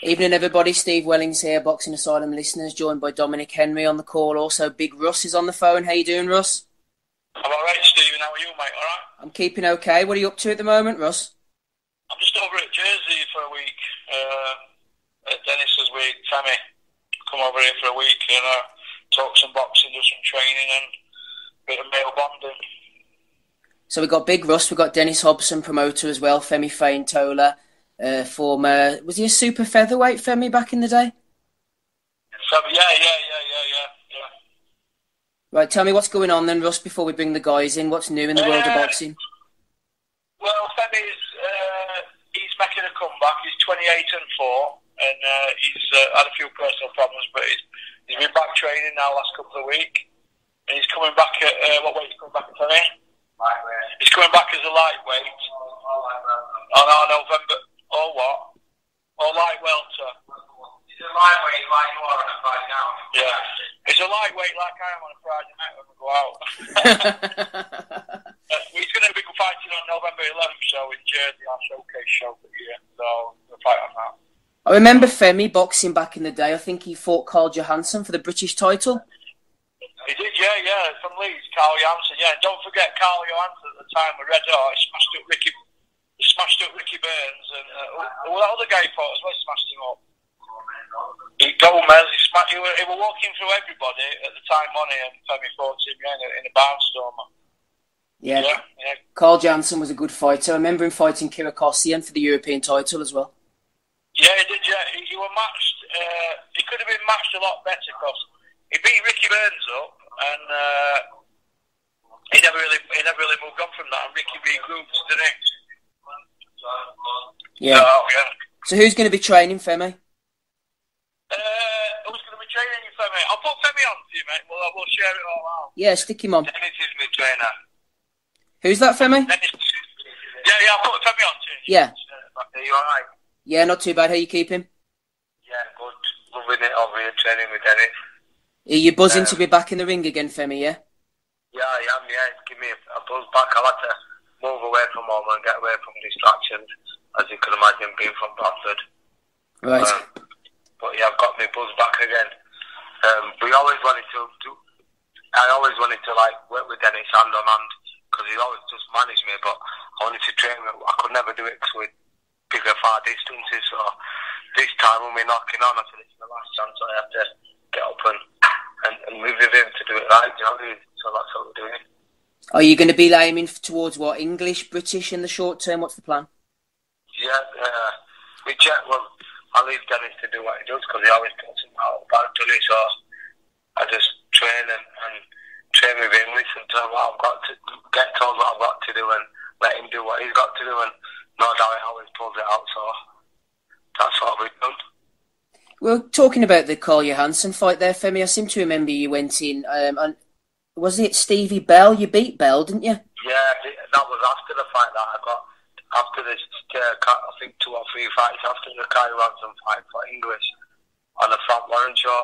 Evening, everybody. Steve Wellings here, Boxing Asylum listeners, joined by Dominic Henry on the call. Also, Big Russ is on the phone. How you doing, Russ? I'm all right, Stephen. How are you, mate? All right? I'm keeping okay. What are you up to at the moment, Russ? I'm just over at Jersey for a week. At Dennis's week. Femi, come over here for a week and talk some boxing, do some training and a bit of male bonding. So we've got Big Russ, we've got Dennis Hobson, promoter as well, Femi Fehintola, former... Was he a super featherweight, Femi, back in the day? So, yeah. Right, tell me what's going on then, Russ, before we bring the guys in. What's new in the world of boxing? Well, Femi's he's making a comeback. He's 28-4, and he's had a few personal problems, but he's been back training now last couple of weeks, and he's coming back at what weight? He's coming back at Femi? Lightweight. He's coming back as a lightweight. On November. Or what? Or light welter. He's a lightweight like you are on a Friday night. Yeah. He's a lightweight like I am on a Friday night when we go out. He's going to be fighting on November 11th, so in Jersey, our showcase show for the year. So we'll fight on that. I remember Femi boxing back in the day. I think he fought Carl Johansson for the British title. He did, yeah, from Leeds, Carl Johansson, yeah. Don't forget Carl Johansson at the time with Red Hot. He smashed up Ricky Burns, and that other guy he fought as well, he smashed him up. Gomez, he was walking through everybody at the time, money, and Femi fought him in a barnstorm. Yeah. Carl Johansson was a good fighter. I remember him fighting Kirakossian for the European title as well. Yeah, he did, yeah. He was matched. He could have been matched a lot better because he beat Ricky Burns up, and he never really moved on from that. And Ricky regrouped, didn't he? Yeah. So who's going to be training Femi? Who's going to be training you, Femi? I'll put Femi on to you, mate. We'll share it all out. Yeah, stick him on. Dennis is my trainer. Who's that, Femi? Dennis. Yeah, I'll put Femi on to you. Yeah. Are you alright? Yeah, not too bad. How you keeping? Yeah, good. Loving it over here training with Dennis. Are you buzzing to be back in the ring again, Femi, yeah? Yeah, I am, yeah. Give me a buzz back. I'll have to move away from home and get away from distractions, as you can imagine, being from Bradford. Right. But yeah, I've got my buzz back again. I always wanted to like work with Dennis hand on hand, because he always just managed me, but I wanted to train him. I could never do it because we'd bigger far distances, so this time when we're knocking on, I said it's my last chance, so I have to get up and move with him to do it right, you know, so that's what we're doing. Are you going to be aiming towards what, English, British in the short term? What's the plan? Yeah, I'll leave Dennis to do what he does, because he always talks about it, so I just train and train with him, listen to what I've got to, get told what I've got to do and let him do what he's got to do, and no doubt he always pulls it out, so that's what we've done. Well, talking about the Carl Johansson fight there, Femi, I seem to remember you went in, wasn't it Stevie Bell? You beat Bell, didn't you? Yeah, that was after the fight that I got, after this, I think 2 or 3 fights after the Carl Johansson fight for English on the Frank Warren show.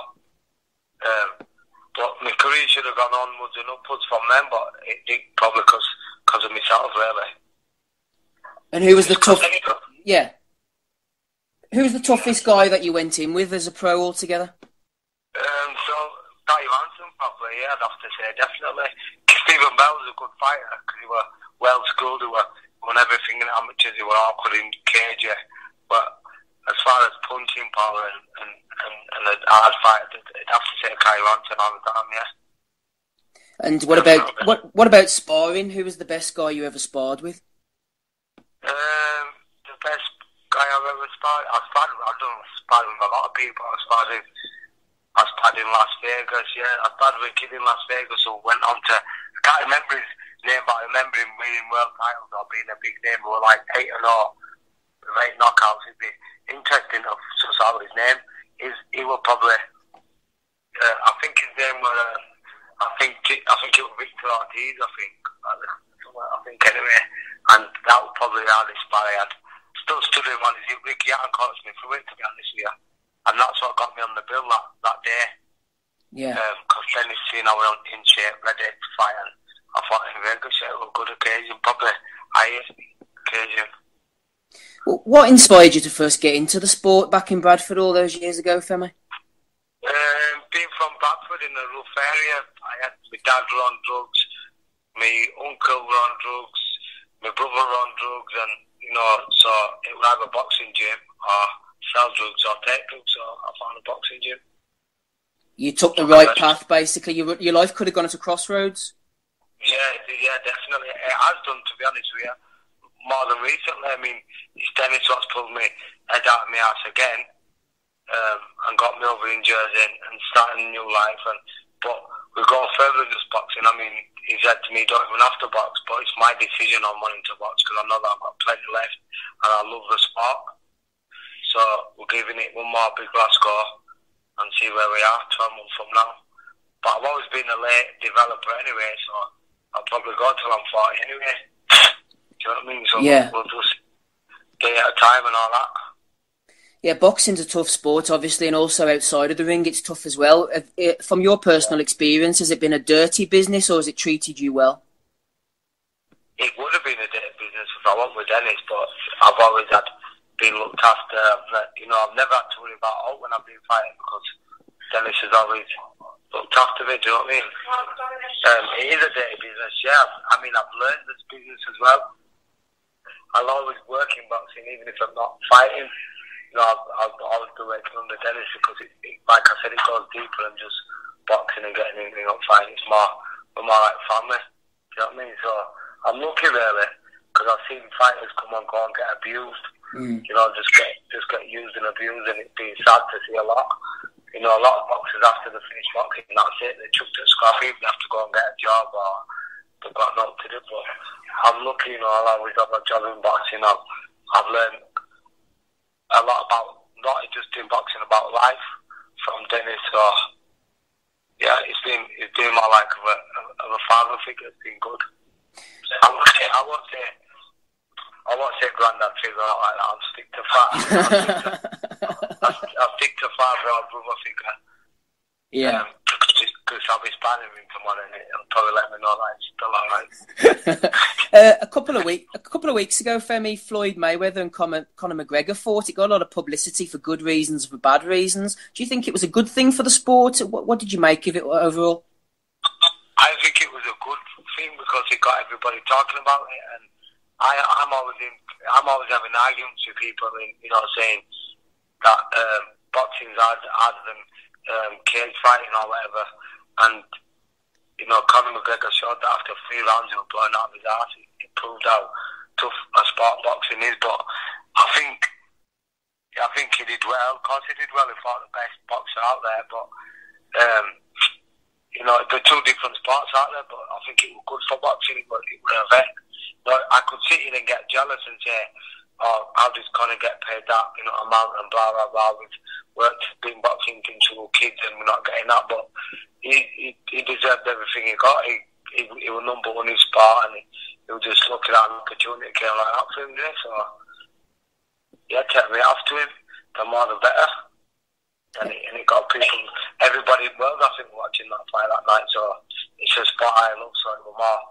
But my career should have gone onwards and upwards from then, but it didn't, probably because of myself, really. And who was the Who was the toughest guy that you went in with as a pro altogether? So Carl Johansson, probably, yeah, I'd have to say, definitely. Stephen Bell was a good fighter, because he was well schooled, he won everything in amateurs, he was awkward in cage, yeah. But as far as punching power and a hard fight, I'd have to say Carl Johansson all the time, yeah. And what about sparring? Who was the best guy you ever sparred with? The best guy I've ever sparred, I've done sparring with a lot of people. I sparred in Las Vegas, yeah. I sparred with a kid in Las Vegas who went on to, I can't remember his name, but I remember him winning world titles or being a big name. We were like 8-0 with 8 knockouts. It'd be interesting to suss out his name. He will probably, I think his name was, I think it was Victor Ortiz, I think anyway. And that was probably the hardest spar I had. Still stood him on his Ricky Hatton coached me through it, to be honest with you. And that's what got me on the bill that day. Yeah. Because Dennis seen I was in shape, ready to fight, and I thought in Vegas it was a good occasion, probably highest occasion. What inspired you to first get into the sport back in Bradford all those years ago, Femi? Being from Bradford in a rough area, I had my dad were on drugs, my uncle were on drugs, my brother were on drugs, and so it was either boxing gym or sell drugs or take drugs. So I found a boxing gym. You took the right path, basically. Your life could have gone at a crossroads. Yeah, definitely. It has done, to be honest with you. More than recently. I mean, it's Dennis what's pulled me head out of my ass again, and got me over in Jersey and starting a new life. But we go further than just boxing. I mean, he said to me, "Don't even have to box," but it's my decision on wanting to box because I know that I've got plenty left and I love the sport. So we're giving it one more big last go and see where we are 12 months from now. But I've always been a late developer anyway, so I'll probably go till I'm 40 anyway. Do you know what I mean? So yeah. We'll just day at a time and all that. Yeah, boxing's a tough sport, obviously, and also outside of the ring, it's tough as well. From your personal experience, has it been a dirty business or has it treated you well? It would have been a dirty business if I went with Dennis, but I've always been looked after. I've never had to worry about out when I've been fighting because Dennis has always looked after me. Do you know what I mean? It is a dirty business, yeah. I mean, I've learned this business as well. I'll always work in boxing, even if I'm not fighting. I'll always be working under Dennis because, like I said, it goes deeper than just boxing and getting anything up fighting. We're more like family. Do you know what I mean? So I'm lucky really because I've seen fighters come and go and get abused. Just get used and abused, and it's been sad to see a lot. A lot of boxers after they finish boxing, that's it. They chucked at scrappy. They have to go and get a job or they've got nothing to do. But I'm lucky, I'll always have a job in boxing. I've learned a lot about not just in boxing, about life from Dennis. So yeah, it's been more like of a father figure. It's been good. I won't say granddad figure out like that. I'll stick to I'll stick to father or brother figure. Yeah. Because I'll be spanning him tomorrow and he'll probably let me know that it's still alright. A couple of weeks ago, Femi, Floyd Mayweather and Conor McGregor fought. It got a lot of publicity for good reasons, for bad reasons. Do you think it was a good thing for the sport? What did you make of it overall? I think it was a good thing because it got everybody talking about it, and I'm always having arguments with people, saying that boxing's harder than cage fighting or whatever, and Conor McGregor showed that after 3 rounds he was blowing out of his arse. It proved how tough a sport boxing is. But I think he did well. Of course he did well. He fought the best boxer out there. But they're 2 different sports out there. But I think it was good for boxing. It was an event. I could sit here and get jealous and say, "Oh, how does Conor get paid that amount and blah blah blah?" We've worked in boxing since we were kids and we're not getting that. But he deserved everything he got. He was number one in his sport, and he was just looking at an opportunity came like that for him. So yeah, take me off to him. The more the better. And it got people, everybody in the world, I think, watching that fight that night. So it's a sport I love. So it was more.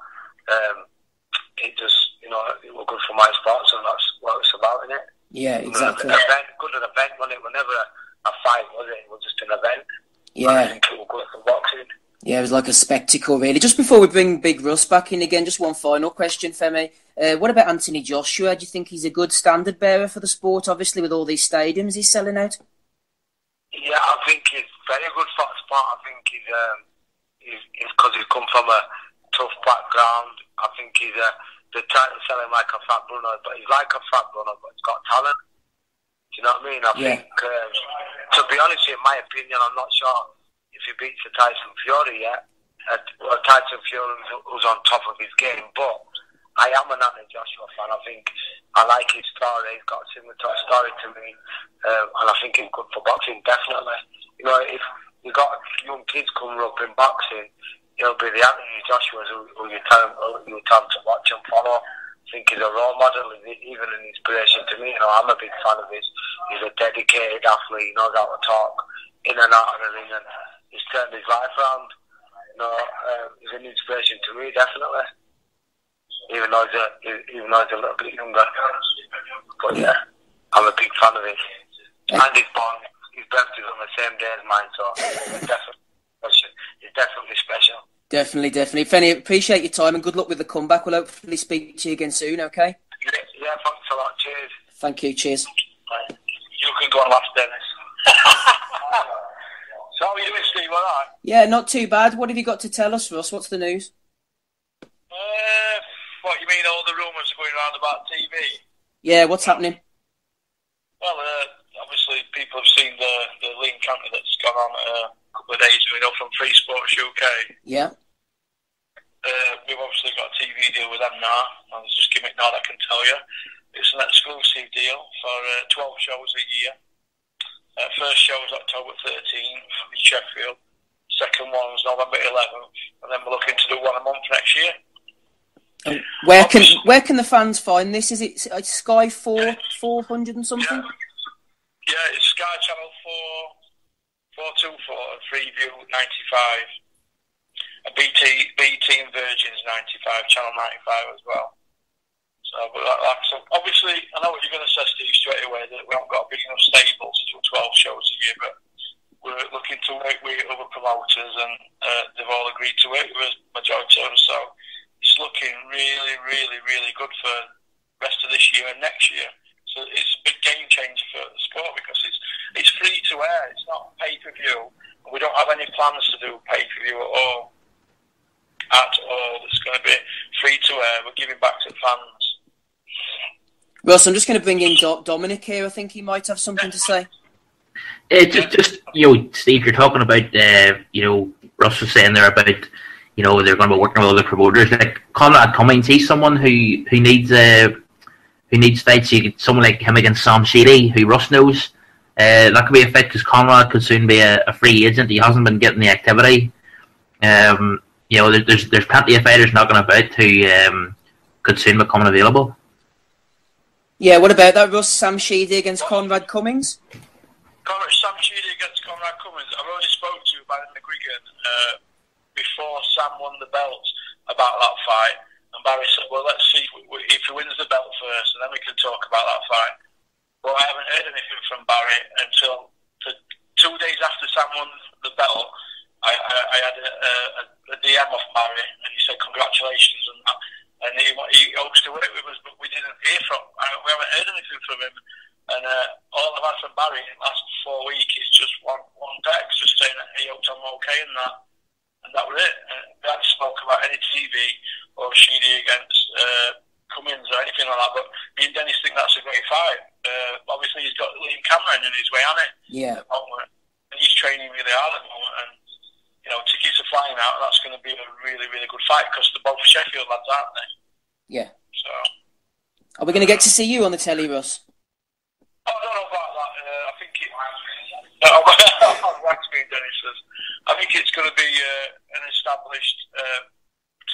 It just, it was good for my sport, so that's what it's about, isn't it? Yeah, exactly. Good an event, wasn't it? It was never a fight, was it? It was just an event. Yeah. I think it was good for boxing. Yeah, it was like a spectacle, really. Just before we bring Big Russ back in again, just one final question, Femi. What about Anthony Joshua? Do you think he's a good standard bearer for the sport, obviously, with all these stadiums he's selling out? Yeah, I think he's very good for the sport. I think he's because he's come from a tough background. I think they're trying to sell him like a fat Bruno, but he's like a fat Bruno, but he's got talent. Do you know what I mean? I think, to be honest, in my opinion, I'm not sure if he beats the Tyson Fury yet. Tyson Fury who's on top of his game, but I am an Anthony Joshua fan. I think I like his story. He's got a similar story to me, and I think he's good for boxing, definitely. If you got young kids coming up in boxing, he'll be the Anthony Joshua who you tell them to watch and follow. I think he's a role model, even an inspiration to me. I'm a big fan of his. He's a dedicated athlete. He knows how to talk in and out of the ring, and he's turned his life around. He's an inspiration to me, definitely. even though he's a little bit younger. But yeah, I'm a big fan of him. And he's born. His birthday's on the same day as mine, so it's definitely special. Definitely. Feni, appreciate your time and good luck with the comeback. We'll hopefully speak to you again soon, okay? Yeah, thanks a lot. Cheers. Thank you, cheers. You can go on last, Dennis. So how are you doing, Steve? All right? Yeah, not too bad. What have you got to tell us, Russ? What's the news? What, you mean all the rumours going around about TV? Yeah, what's happening? Well, obviously people have seen the lean counter that's gone on a couple of days ago, from Free Sports UK. Yeah. We've obviously got a TV deal with them now. I'll just give it now, I can tell you. It's an exclusive deal for 12 shows a year. First show is October 13th in Sheffield. Second one is November 11th. And then we're looking to do one a month next year. Where can the fans find this? Is it Sky 400 and something? Yeah, it's Sky Channel 424 and Freeview 95. And BT and Virgin's 95, Channel 95 as well. So, but so obviously, I know what you're going to say, Steve, straight away, that we haven't got a big enough stable to do 12 shows a year, but we're looking to work with other promoters, and they've all agreed to work with us, majority of them. So it's looking really, really, really good for the rest of this year and next year. So it's a big game changer for the sport, because it's free to air. It's not pay-per-view. We don't have any plans to do pay-per-view at all. It's going to be free to air. We're giving back to fans. Russ, I'm just going to bring in Dominic here. I think he might have something to say. Just Steve, you're talking about, Russ was saying there about, they're going to be working with other promoters. Like Conrad Cummings, he's someone who needs fights. You get someone like him against Sam Sheedy, who Russ knows. That could be a fight, because Conrad could soon be a free agent. He hasn't been getting the activity. There's plenty of fighters knocking about who could soon become available. Yeah, what about that, Russ? Sam Sheedy against Conrad Cummings? Sam Sheedy against Conrad Cummings. I've already spoke to Barry McGuigan before Sam won the belt about that fight. And Barry said, well, let's see if he wins the belt first, and then we can talk about that fight. Well, I haven't heard anything from Barry until 2 days after Sam won the belt. I had a DM off Barry, and he said congratulations and that, and he hopes to work with us, but we didn't hear from. We haven't heard anything from him, and all I've had from Barry in the last 4 weeks is just one text, just saying that he hopes I'm okay and that was it. We hadn't spoke about any TV or Sheedy against Cummins or anything like that, but me and Dennis think that's a great fight. Obviously he's got Liam Cameron in his way, hasn't it? Yeah. At the moment. And he's training really hard at the moment, and tickets are flying out. That's going to be a really, really good fight, because they're both Sheffield lads, aren't they? Yeah. So. Are we going to get to see you on the telly, Russ? I don't know about that. I think I think it's going to be an established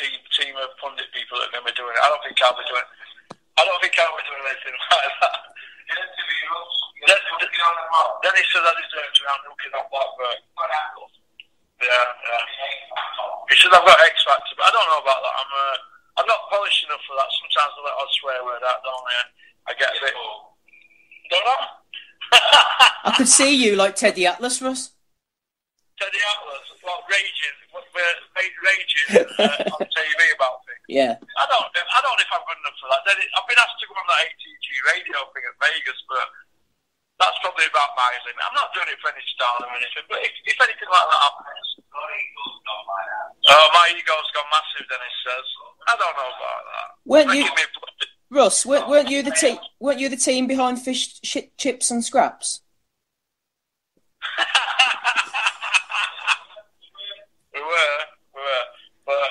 team of pundit people that are going to be doing it. I don't think I'll be doing anything like that. Dennis says I deserve to be out looking at Blackburn. Yeah. He says I've got X Factor, but I don't know about that. I'm not polished enough for that. Sometimes I let odd swear word out, don't I? I get a bit. Don't know. I could see you like Teddy Atlas, Russ. Teddy Atlas, well, raging on TV about things. Yeah. I don't know if I'm good enough for that. I've been asked to go on that ATG radio thing at Vegas, but that's probably about my limit. I'm not doing it for any style or anything, but if anything like that happens. Oh, my ego's gone massive, Dennis says. I don't know about that. Russ, weren't you the team behind Fish, Chips and Scraps? We were. But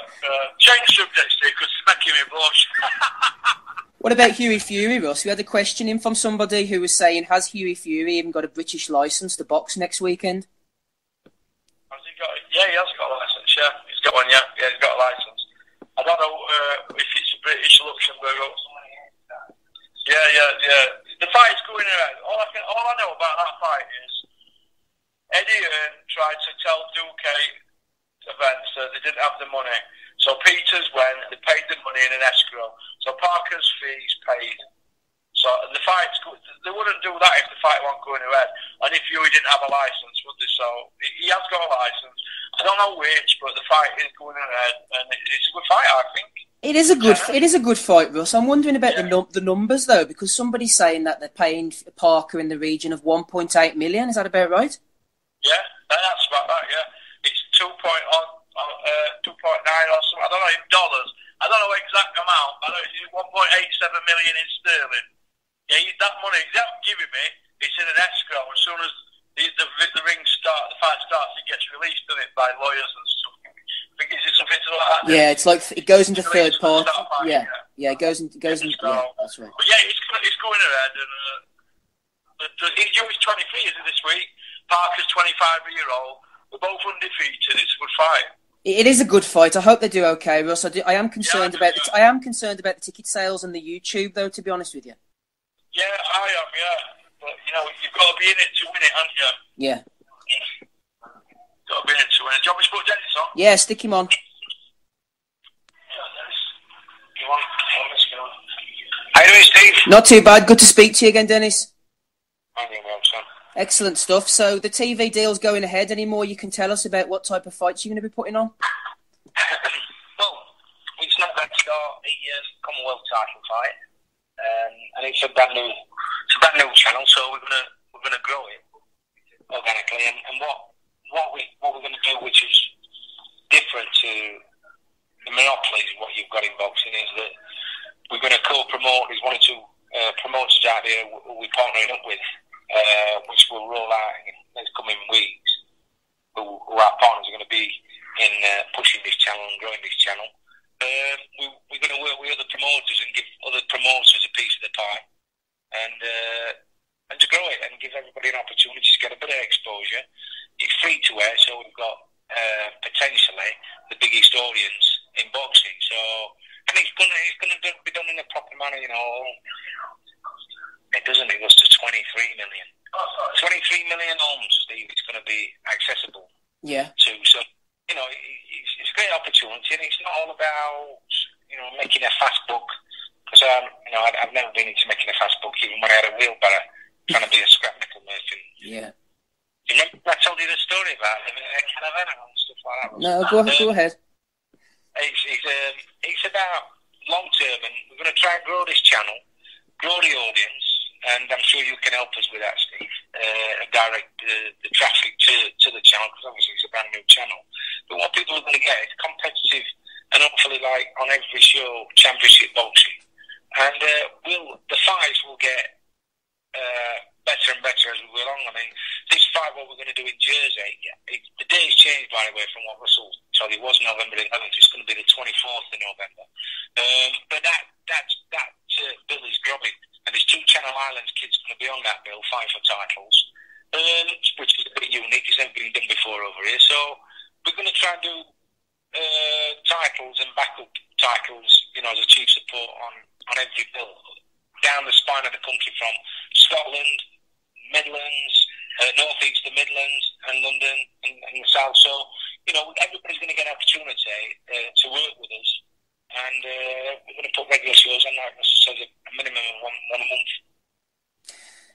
change subjects here, because it's making me blush. What about Hughie Fury, Russ? We had a question in from somebody who was saying, has Hughie Fury even got a British licence to box next weekend? Has he got? Yeah, he has got a licence. Yeah, he's got one. Yeah, he's got a licence. I don't know if it's a British Luxembourg or something. Yeah. The fight's going around. All I know about that fight is Eddie Hearn tried to tell Duque events that they didn't have the money, So Peters went, they paid the money in an escrow. So Parker's fees paid. So the fight's good. They wouldn't do that if the fight wasn't going ahead. And if Huey didn't have a licence, would they? So he has got a licence. I don't know which, but the fight is going ahead, and it's a good fight, I think. It is a good fight, Russ. I'm wondering about the numbers though, because somebody's saying that they're paying Parker in the region of 1.8 million. Is that about right? Yeah, that's about right. Yeah, it's 2.9 or something. I don't know in dollars. I don't know exact amount. I know it's 1.87 million in sterling. Yeah, that money they haven't given me. It's in an escrow. As soon as the ring starts, the fight starts, it gets released in it by lawyers and stuff. I think it's something like that. Yeah, it's like it goes into third party. Yeah, it goes into. Yeah, that's right. But yeah, it's going ahead, and Huey's 23, isn't it, this week? Parker's 25-year-old. We're both undefeated. It's a good fight. It is a good fight. I hope they do okay, Russ. I am concerned about the ticket sales and the YouTube, though. To be honest with you. Yeah, I am. Yeah, but you've got to be in it to win it, haven't you? Yeah. Got to be in it to win it. Do you want me to put Dennis on? Yeah, stick him on. Yeah, Dennis. You want? How you doing, Steve? Not too bad. Good to speak to you again, Dennis. I'm doing well, son. Excellent stuff. So the TV deal's going ahead. Any more you can tell us about what type of fights you're going to be putting on? Well, it's not going to start the Commonwealth title fight, and it's a brand new channel. So we're gonna grow it organically. And what we're going to do, which is different to the monopolies, what you've got in boxing, is that we're going to co-promote. There's one or two promoters out there who we're partnering up with. Which will roll out in the coming weeks. Who our partners are going to be in pushing this channel and growing this channel. We're going to work with other promoters and give other promoters a piece of the pie, and to grow it and give everybody an opportunity to get a bit of exposure. It's free to air, so we've got potentially the biggest audience in boxing. So, and it's going to be done in a proper manner, It doesn't. It goes to 23 million. 23 million homes, Steve. It's going to be accessible. Yeah. So it's a great opportunity, and it's not all about making a fast buck. Because I've never been into making a fast buck, even when I had a wheelbarrow trying to be a scrap metal merchant. Yeah. Remember I told you the story about living in a caravan and stuff like that? No, go ahead. It's about long term, and we're going to try and grow this channel, grow the audience. And I'm sure you can help us with that, Steve, and direct the traffic to the channel, because obviously it's a brand new channel. But what people are going to get is competitive and hopefully, like on every show, championship boxing. And the fights will get better and better as we go along. I mean, this fight, what we're going to do in Jersey, the day's changed, by the way, from what Russell told you. It was November 11th. It's going to be the 24th of November. But that bill is growing. And there's 2 Channel Islands kids going to be on that bill, fighting for titles, which is a bit unique. It's never been done before over here. So we're going to try and do titles and backup titles, as a chief support on every bill, down the spine of the country from Scotland, Midlands, North East, the Midlands, and London, and the South. So, everybody's going to get an opportunity to work with us. And we're going to put regular shows on that, so a minimum of one a month.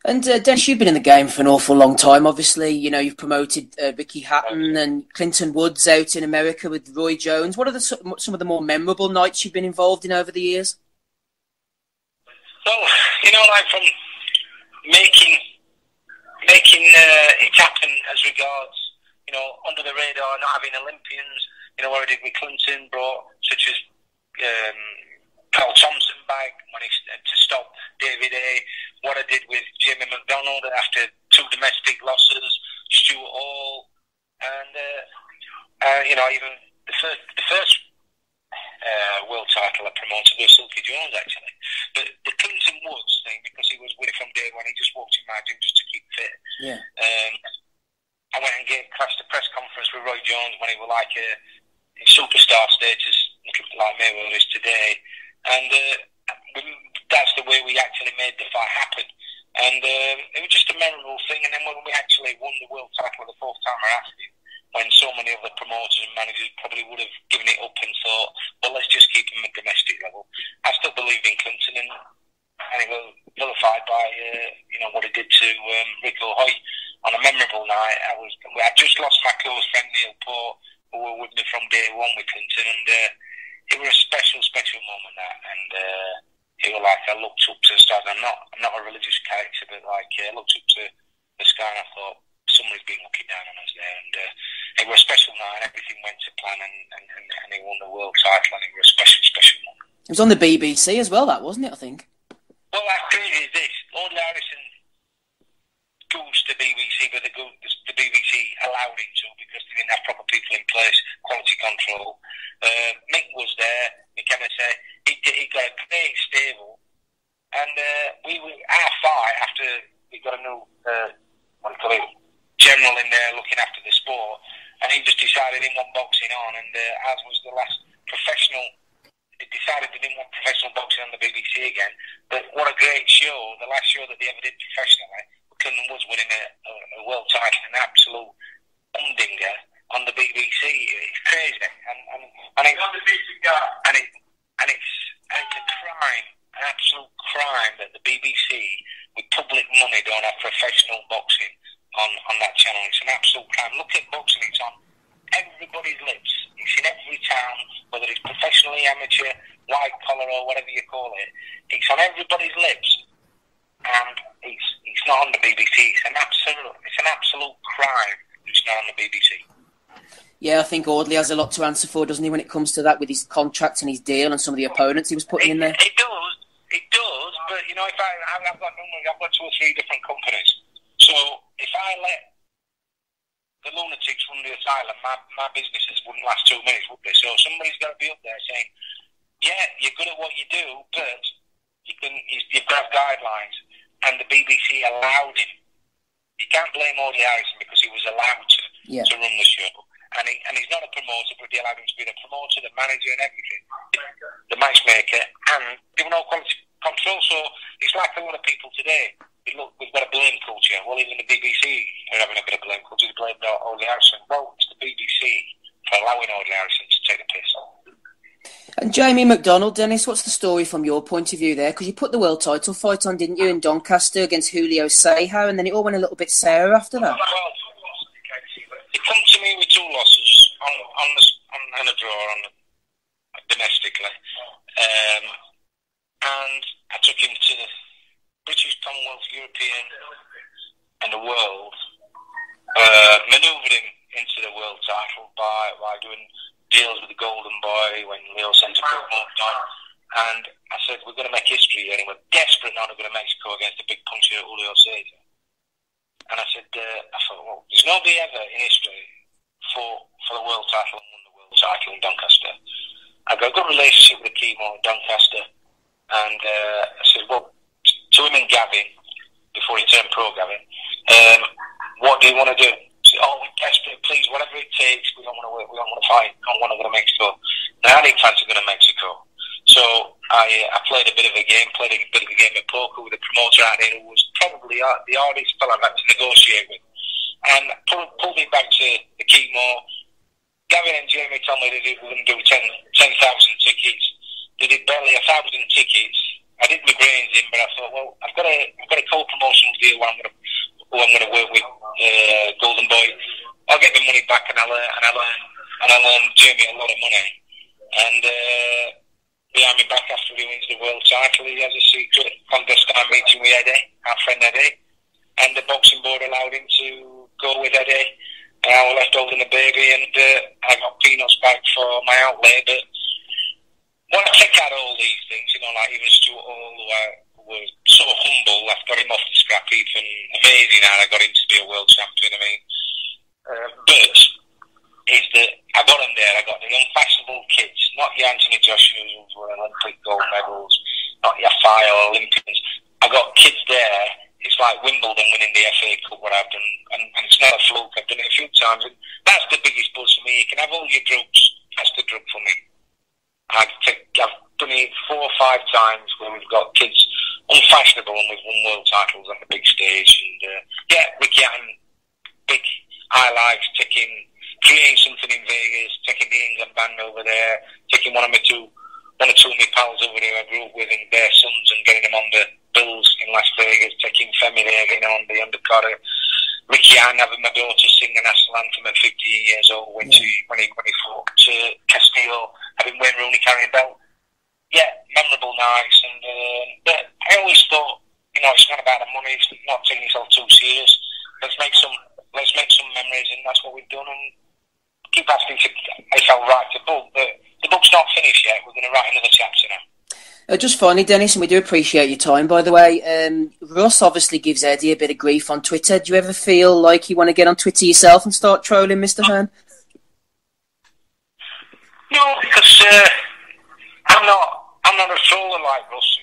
And Dennis, you've been in the game for an awful long time. Obviously, you've promoted Ricky Hatton and Clinton Woods out in America with Roy Jones. What are some of the more memorable nights you've been involved in over the years? Well, like from making it happen as regards, under the radar, not having Olympians. What I did with Clinton, brought such as Carl Thompson back when to stop David A. What I did with Jamie McDonald after 2 domestic losses, Stuart Hall, and even the first world title I promoted was Silky Jones, actually. But the Clinton Woods thing, because he was with it from day one, he just walked in my gym just to keep fit. Yeah. I went and crashed a press conference with Roy Jones when he was like a superstar status, like Mayweather is today, and that's the way we actually made the fight happen. And it was just a memorable thing. And then when we actually won the world title the 4th time I asked him, when so many other promoters and managers probably would have given it up and thought night. I just lost my close friend Neil Port, who were with me from day one with Clinton, and it was a special moment that, and it was like I looked up to the stars. I'm not a religious character, but like I looked up to the sky and I thought somebody's been looking down on us there, and it was a special night. Everything went to plan, and he won the world title, and it was a special moment. It was on the BBC as well, that wasn't it? I think. Well, that's crazy as this. Lord Harrison goes to the BBC, but the BBC allowed him to because they didn't have proper people in place, quality control. Mick was there, McKenna. He got a great stable, and our fight after we got a new general in there looking after the sport, and he just decided he didn't want boxing on, and as was the last professional. He decided they didn't want professional boxing on the BBC again. But what a great show! The last show that they ever did professionally, Clinton Woods winning a world title, an absolute humdinger on the BBC. It's crazy, and it's on the BBC, and it's a crime, an absolute crime that the BBC with public money don't have professional boxing on that channel. It's an absolute crime. Look at boxing; it's on everybody's lips. It's in every town, whether it's professionally, amateur, white collar, or whatever you call it. It's on everybody's lips, and it's not on the BBC. It's an absolute crime. It's not on the BBC. Yeah, I think Audley has a lot to answer for, doesn't he, when it comes to that with his contract and his deal and some of the opponents he was putting in there? It does. But you know, if I've got 2 or 3 different companies, so if I let the lunatics run the asylum, my businesses wouldn't last 2 minutes, would they? So somebody's got to be up there saying, yeah, you're good at what you do, but you've got guidelines. And the BBC allowed him. You can't blame Audley Harrison because he was allowed to run the show. And he's not a promoter, but they allowed him to be the promoter, the manager and everything. The matchmaker, and there were no quality control. So it's like a lot of people today. Look, we've got a blame culture. Well, even the BBC are having a bit of blame culture. They blame Audley Harrison. Well, it's the BBC for allowing Audley Harrison to take the piss. And Jamie McDonald, Dennis, what's the story from your point of view there? Because you put the world title fight on, didn't you, in Doncaster against Julio Ceja, and then it all went a little bit sour after that. Well, he come to me with 2 losses on a draw domestically, and I took him to the British, Commonwealth, European, and the world. Manoeuvred him into the world title by doing deals with the Golden Boy when Leo sent a promote on. And I said, we're going to make history here, and we're desperate now to go to Mexico against the big puncher Julio Ceja. And I said, I thought, well, there's nobody ever in history for the world title and won the world title in Doncaster. I've got a good relationship with the Kimo in Doncaster, and I said, well, to him and Gavin, before he turned pro, Gavin, what do you want to do? I said, oh, we're desperate, please, whatever it takes, we don't want to work, we don't want to fight, we don't want to go to Mexico. Now, I didn't fancy going to Mexico. So I played a bit of a game of poker with a promoter out there who was probably the hardest fella I've had to negotiate with. And pulled me back to the Kimo. Gavin and Jamie told me they were going to do 10,000 tickets. They did barely 1,000 tickets. I did my brains in, but I thought, well, I've got a co-promotional deal where I'm going to work with Golden Boy. I'll get my money back, and I'll earn Jamie a lot of money. And behind me back after he wins the world title, he has a secret clandestine meeting with Eddie, our friend Eddie, and the boxing board allowed him to go with Eddie. And I was left holding the baby, and I got peanuts back for my outlay, but when I check out all these things, you know, like even Stuart Hall, who was so humble, I've got him off the scrap heap, and amazing how I got him to be a world champion. I mean, but is that I got him there. I got the young fashionable kids, not your Anthony Joshua's who were Olympic gold medals, not your fire Olympians. I got kids there. It's like Wimbledon winning the FA Cup, what I've done, and it's not a fluke. I've done it a few times, and that's the biggest buzz for me. You can have all your drugs. That's the drug for me. I've done it 4 or 5 times where we've got kids unfashionable and we've won world titles on the big stage. And Ricky Hatton, big highlights, creating something in Vegas, taking the England band over there, taking one or two of my pals over there I grew up with and their sons and getting them on the bills in Las Vegas, taking Femi there, getting on the undercard. Ricky Ann having my daughter sing the national anthem at 15 years old when he fought to Castillo, having Wayne Rooney carrying belt. Yeah, memorable nights, and but I always thought, it's not about the money. It's not taking yourself too serious. Let's make some memories, and that's what we've done. And keep asking if I'll write the book, but the book's not finished yet. We're going to write another chapter now. Just finally, Dennis, and we do appreciate your time, by the way. Russ obviously gives Eddie a bit of grief on Twitter. Do you ever feel like you want to get on Twitter yourself and start trolling Mr. Hearn? No, because I'm not a troller like Russ.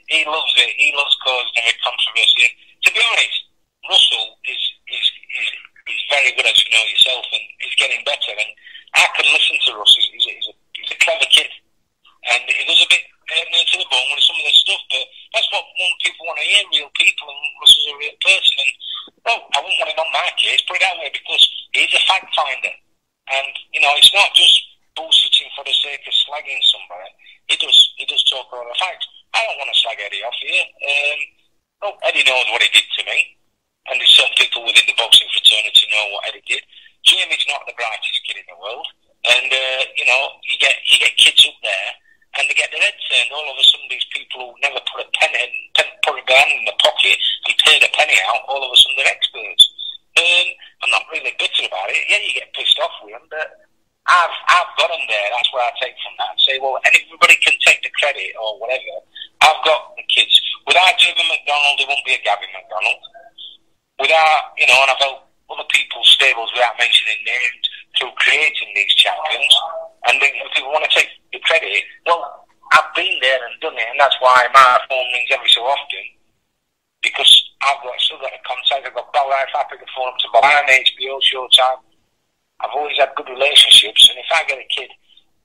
He loves it. He loves causing any controversy. And to be honest, Russell is very good, as you know yourself, and he's getting better. And I can listen to Russ. He's a clever kid, and he does a bit near to the bone with some of this stuff. But that's what people want to hear: real people, and Russ is a real person. And no, I wouldn't want him on my case. Put it that way, because he's a fact finder, and it's not just bullshitting for the sake of slagging somebody. He does talk about the facts. I don't want to slag Eddie off here. Eddie knows what he did to me, and there's some people within the boxing fraternity know what Eddie did. Jamie's not the brightest kid in the world, and you get kids up there, and they get their head turned. All of a sudden, these people who never put a hand in the pocket and paid a penny out, all of a sudden they're experts. I'm not really bitter about it. Yeah, you get pissed off with them, but I've got them there. That's where I take from that. Say, well, everybody can take the credit or whatever. I've got the kids. Without Jimmy McDonald, there won't be a Gavin McDonald. Without, and I've helped other people's stables without mentioning names through creating these champions. And then if people want to take the credit, well, I've been there and done it, and that's why my phone rings every so often, because I've still got a contact. I've got Bell Life, I pick the phone up to Bob and HBO, Showtime. I've always had good relationships, and if I get a kid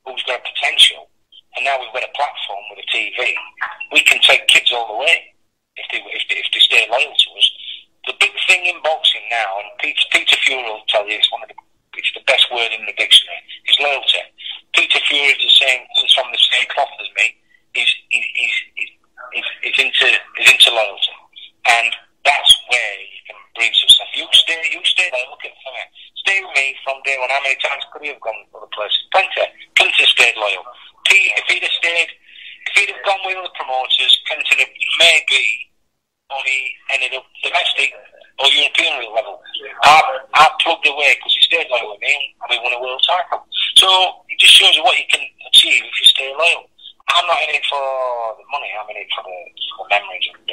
who's got potential, and now we've got a platform with a TV, we can take kids all the way if they stay loyal to us. The big thing in boxing now, and Peter Fury will tell you, it's the best word in the dictionary, is loyalty. Peter Fury is comes from the same cloth as me. He's into loyalty, and that's where you can bring some stuff. You stay there. Look at Femi. Stay with me from day one. How many times could he have gone to other places? Plenty stayed loyal. If he'd have gone with other promoters, Clinton maybe only ended up domestic or European level. I plugged away because he stayed loyal with me, and we won a world title. So it just shows you what you can achieve if you stay loyal. I'm not in it for the money. I'm in it for the memories, and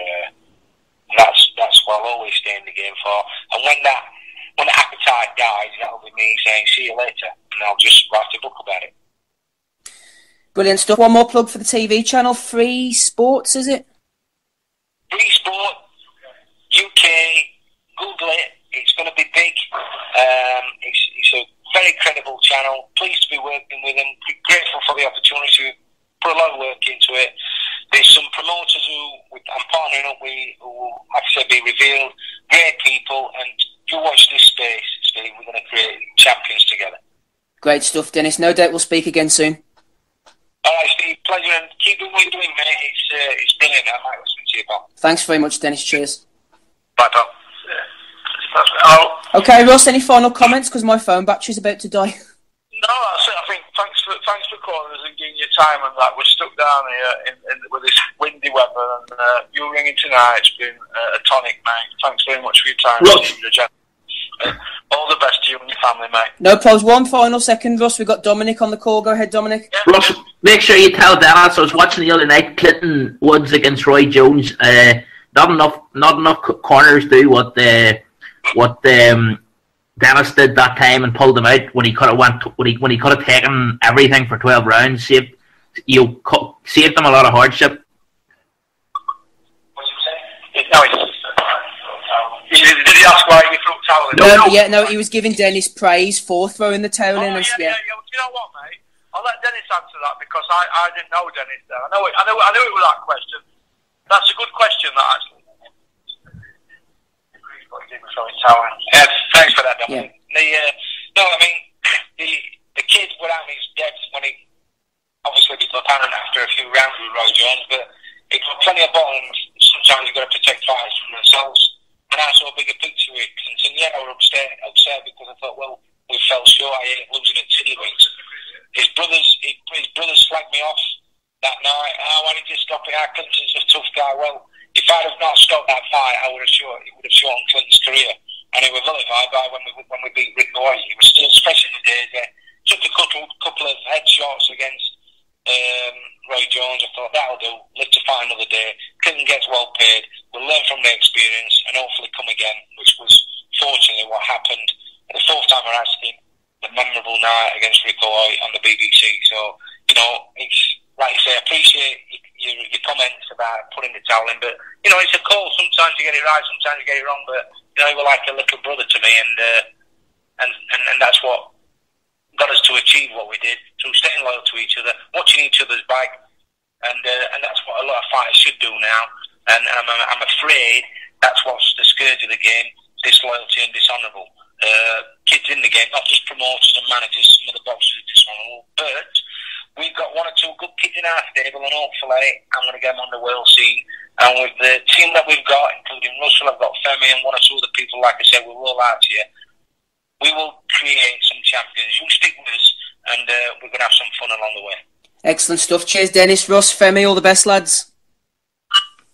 that's what I'll always stay in the game for. And when the appetite dies, that'll be me saying, see you later, and I'll just write a book about it. Brilliant stuff. One more plug for the TV channel, Free Sports, is it? Free Sport, UK, Google it. It's going to be big. It's a very credible channel. Pleased to be working with them. Grateful for the opportunity. Put a lot of work into it. There's some promoters who I'm partnering up with who will, like I said, be revealed. Great people, and you watch this space, Steve. We're going to create champions together. Great stuff, Dennis. No doubt we'll speak again soon. All right, Steve. Pleasure, and keep doing what you're doing, mate. It's brilliant. I might listen to you, pal. Thanks very much, Dennis. Cheers. Bye, pal. Okay, Ross, any final comments? Because my phone battery's about to die. No, that's it. I think thanks for calling us and giving your time and that. We're stuck down here with this windy weather, and you ringing tonight, it's been a tonic, mate. Thanks very much for your time. All the best to you and your family, mate. No problems. One final second, Russ. We've got Dominic on the call. Go ahead, Dominic. Yeah. Russ, make sure you tell Dennis. I was watching the other night, Clinton Woods against Roy Jones. Not enough corners do what Dennis did that time and pulled him out when he could have taken everything for 12 rounds. Saved them a lot of hardship. What did you say? Did he ask why he threw towel in? No, he was giving Dennis praise for throwing the towel in. Yeah. You know what, mate? I'll let Dennis answer that because I didn't know Dennis there. I knew it was that question. That's a good question, that actually. Thanks for that, Dominic. Yeah. The kid without his depth when he obviously became apparent after a few rounds with Roy Jones, but he got plenty of bottoms. Sometimes you've got to protect fighters from themselves, and I saw a bigger picture with Clinton. upset because I thought, well, we fell short. I ain't losing at Tiddlywinks. His brothers slagged me off that night. Why did you stop it? Clinton's a tough guy. Well, if I'd have not stopped that fight, it would have shortened Clinton's career. And it was vilified by when we beat Rick Roy. He was still fresh in the days there. Took a couple of headshots against Roy Jones. I thought, that'll do. Live to fight another day. Clinton gets well paid. We'll learn from the experience and hopefully come again, which was fortunately what happened. The fourth time I asked him, the memorable night against Rick Roy on the BBC. So, you know, it's like I say, I appreciate your comments about putting the towel in, but, you know, it's a call. Sometimes you get it right, sometimes you get it wrong, but, you know, he was like a little brother to me, and that's what got us to achieve what we did, through staying loyal to each other, watching each other's back, and that's what a lot of fighters should do now, and I'm afraid that's what's the scourge of the game, disloyalty and dishonourable. Kids in the game, not just promoters and managers, some of the boxers are dishonourable, but we've got one or two good kids in our stable, and hopefully I'm going to get them on the world scene. And with the team that we've got, including Russell, I've got Femi and one or two other people, like I said, we'll roll out here. We will create some champions. You stick with us, and we're going to have some fun along the way. Excellent stuff. Cheers, Dennis, Russ, Femi, all the best, lads.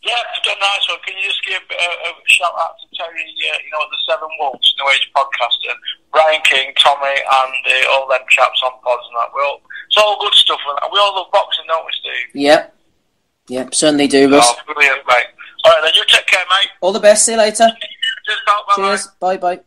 Yeah, it's done nice one. Can you just give a shout out to Terry, the Seven Wolves, New Age podcast, and Brian King, Tommy, and all them chaps on pods and that. It's all good stuff. We all love boxing, don't we, Steve? Yep, certainly do, Russ. Oh, brilliant, mate. All right, then you take care, mate. All the best. See you later. Cheers, pal. Bye-bye. Cheers. Bye-bye.